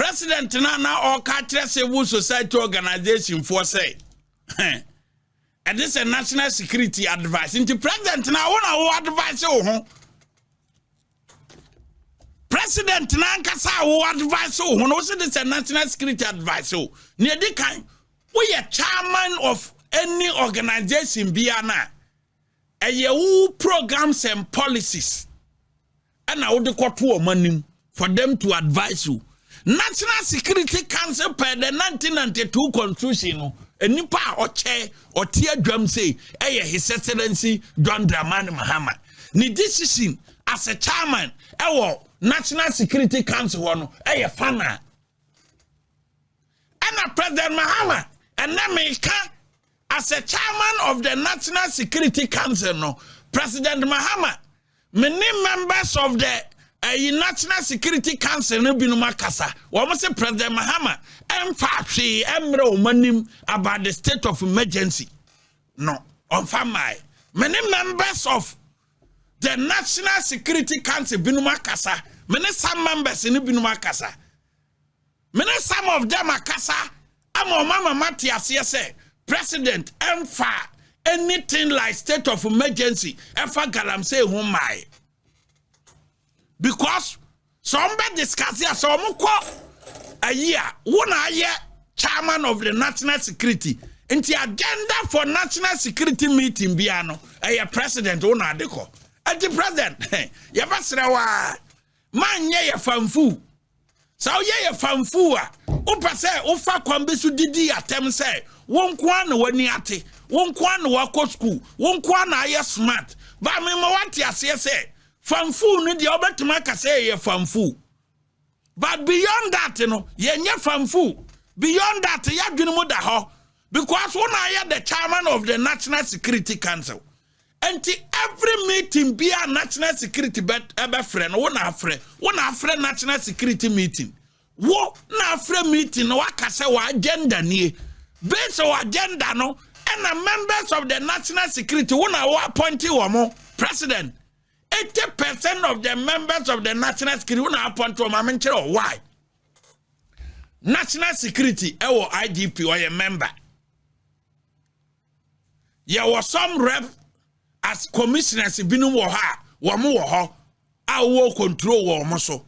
President na or catch civil society organization for say. And this is a national security advice. Into president now want to advise you. President Nankasa who advise who knows this a national security advice. Near the kind we are chairman of any organization biana. A year programs and policies. And I would call to money for them to advise you. National Security Council per the 1992 Constitution. A nipa or chair or tear drum say, His Excellency John Mahama. Ni decision as a chairman, National Security Council one, fana. And President Mahama, and America as a chairman of the National Security Council, no, President Mahama, many members of the National Security Council no binuma kasa. What must say President Mahama? Emfashi emro manim about the state of emergency. No, on family. Many members of the National Security Council binuma kasa. Many some members in binuma kasa. Many some of them are kasa. Amo mama Matias say President emfa anything like state of emergency. Emfa galam say humai. Because somebody discuss here, so a year, 1 year chairman of the national security. In the agenda for national security meeting, Biano, a president, Ona Deco. At the president, Yabasrawa, man, ye fanfu. So ye fanfua. Upa say, Ufa Kwambisu Didi atem say, won't kwan waniati, won't kwan wako school, won't kwan aye smart. But me mawati say. Famfu ni di obetumaka say ye famfu. But beyond that, ye nye famfu. Beyond that, ye adwene da ho. Because when I am the chairman of the National Security Council. And every meeting be a national security friend, one friend national security meeting. Wo na friend meeting wa kase wa agenda ni. Based on agenda no, and the members of the national security one wa appointee wo president. 80% of the members of the national security will not appoint to a mentor. Why? National security, our IGP or a member. There was some rep as commissioners in Binu Waha, Wamu, our control war muscle.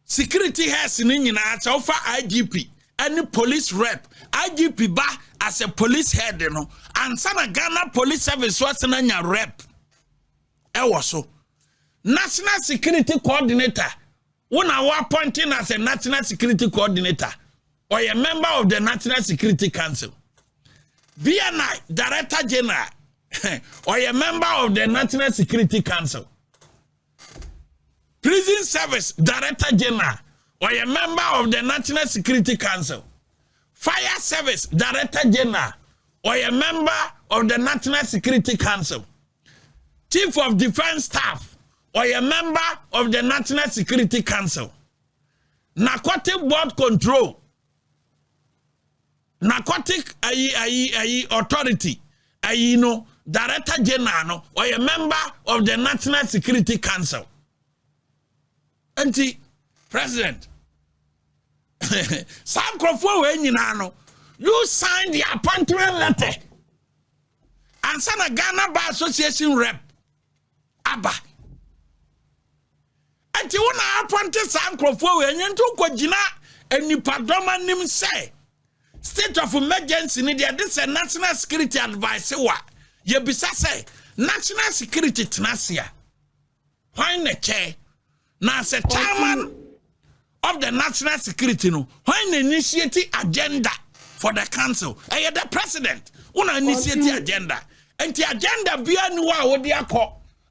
Security has in Indian so far IGP, any police rep, IGP ba as a police head, and Sana Ghana Police Service was an rep. So, National Security Coordinator, when I was appointed as a National Security Coordinator or a member of the National Security Council, BNI Director General or a member of the National Security Council, Prison Service Director General or a member of the National Security Council, Fire Service Director General or a member of the National Security Council, Chief of Defense Staff or a member of the National Security Council, Narcotic Board Control, Narcotic Authority, Director General or a member of the National Security Council. President, Sam Crawford, you signed the appointment letter and send a Ghana Bar Association rep. Abba. And you want to appoint Sam Crawford and you took Gina and you pardon him say state of emergency in India. This is a national security advice. You be say national security tenacia. Why the chair? Now as a chairman of the national security, no, why initiate agenda for the council? I am the president. Una initiate agenda. And the agenda be a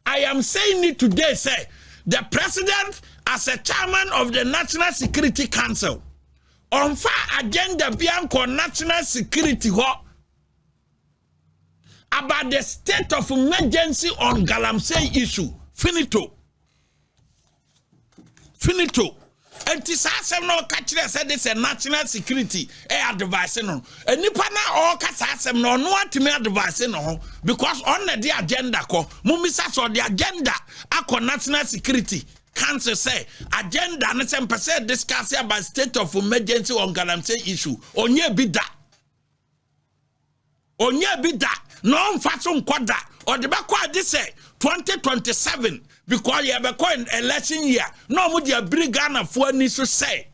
I am saying it today, say, the president as a chairman of the National Security Council, on far agenda bianco national security about the state of emergency on Galamsey issue. Finito. And this asem no catch said this a national security advice no. And nipa na all kasa asem no atime advice no because on the agenda ko mumisa so the agenda akọ national security council say agenda and some percent discuss about state of emergency on Galamsey issue. Onye bida. No fason kwada. Or the backward this say 2027 because you have a election year. No would you bring Ghana for needs to say.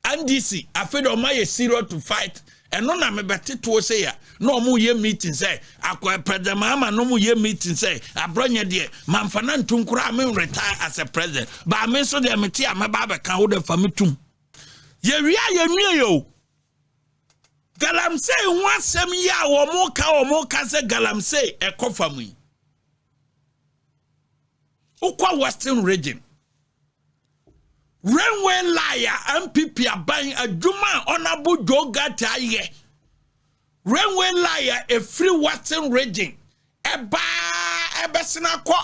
And this I feel on my 0 to fight. And no na me better to say no mu ye meeting say akwa Prez John Mahama no mu ye meeting say abronya de mamfana ntunkura me retire as a president but me so de meti amaba kan wo de famitum ye wia yo Galamsey ho asem ya wo mo ka say Galamsey ekofamu yi ukwa Western region Railway liar MPP aban adwuma honorable Jogate aye. Railway liar a free Western region. Eba sina ko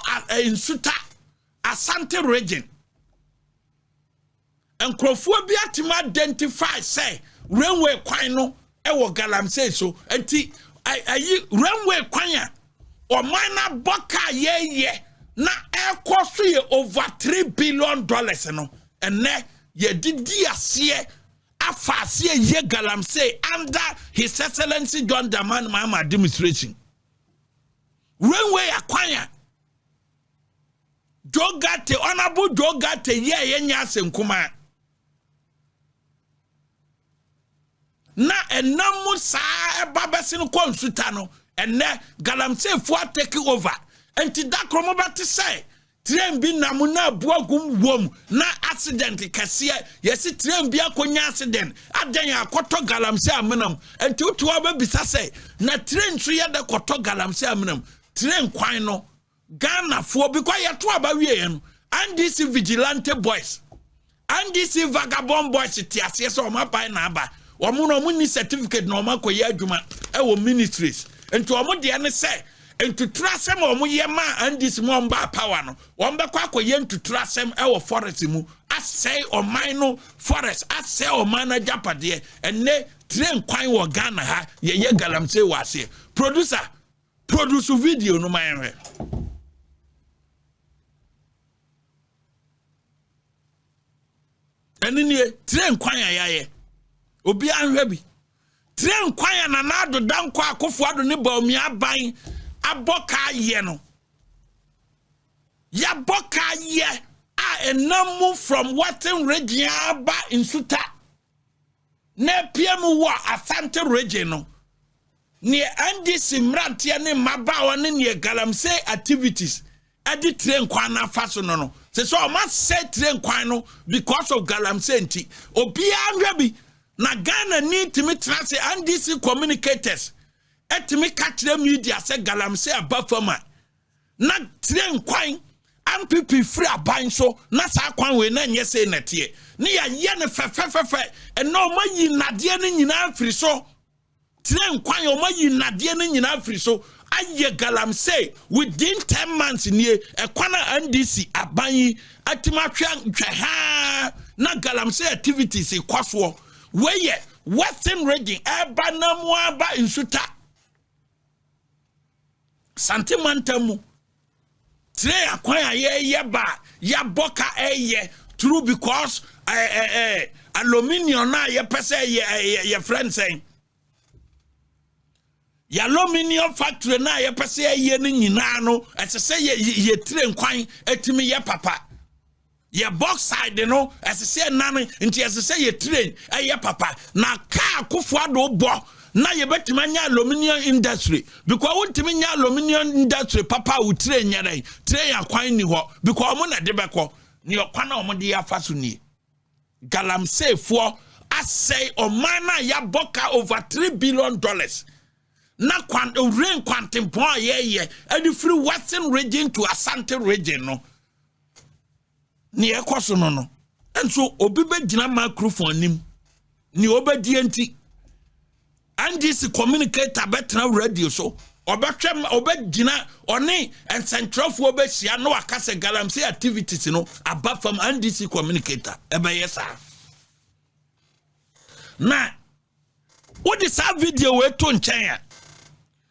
insuta Asante region. And Krofobia to identify say railway kwan no e wo Galamsey so enti ayi railway kwan ya o mana boka ye na e cost over $3 billion no. And ne ye didi asiye afasiye ye Galamsey under His Excellency John Mahama administration. Railway akwanya Jogate honorable Jogate ye nyase nkuma na enamu sa babasino konsuta no enne Galamsey fo take over enti da kromo bati say train bi namuna buagum wom na accident kase yesi train bi akonya accident adan akoto Galamsey amenam enti otuwa ba bisa say na train so ye da koto Galamsey amenam train kwan no Ghana fo because ye to aba wie no and this vigilante boys and this vagabond boys ti ase so ma bai na aba omo no mo ni certificate no ma koye adwuma e wo ministries enti omo de ne say into trasem omo yema and this momba power no womba kwa koye into trasem e wo forest mu asay oman no forest asay oman na japade enne train kwan wo Ghana ha ye Galamsey wase producer produce video no man enini train kwan ya obi anhwe bi train kwan na nado danko akofo ado ne ba omi aban aboka ye no ya boka ye a enamu from Western region aba insuta na piemu wa Asante region no ne NDC mrantie ne mabawa ne Galamsey activities adi train kwan na faso no so ma say train kwan no because of Galamsey nti obi anhwe bi na Ghana need to meet transit and NDC communicators etimi catch the media say Galamsey abafama na train kwan MPP free aban so na sa kwan we na nye say na tie ne ya ye ne fe and no ma yi nade ne nyina free so train kwan o ma yi nade ne nyina free so aye Galamsey within 10 months nie ekwana NDC aban yi atima twa ha na Galamsey activities ikwaso weye Western region eba na mu aba insuta santimantamu tre akwan ye ba ya boka eye true because aluminium na ye pese ye friend saying ya aluminium factory na ye pese ye ni nyina no ese say ye train kwan etimi ye papa ye box side no ese say nane nti ese say ye train ye papa na car kofo ado bo na ye betima nya aluminium industry because wontimi nya aluminium industry papa wo train nyare train akwan ni ho because mo na de beko ni okwan na omo de afaso ni Galamsey fo asay omana ya boka over $3 billion na kwan rain kwantempo ye adi free Western region to Asante region no ni ekoso no enso obi be gina microphone nim ni obedi enti and this communicator betra radio so obetwem obegina oni and central fo obehia no akase Galamsey activities no above from NDC communicator ebe yesa na what is that video we to nchen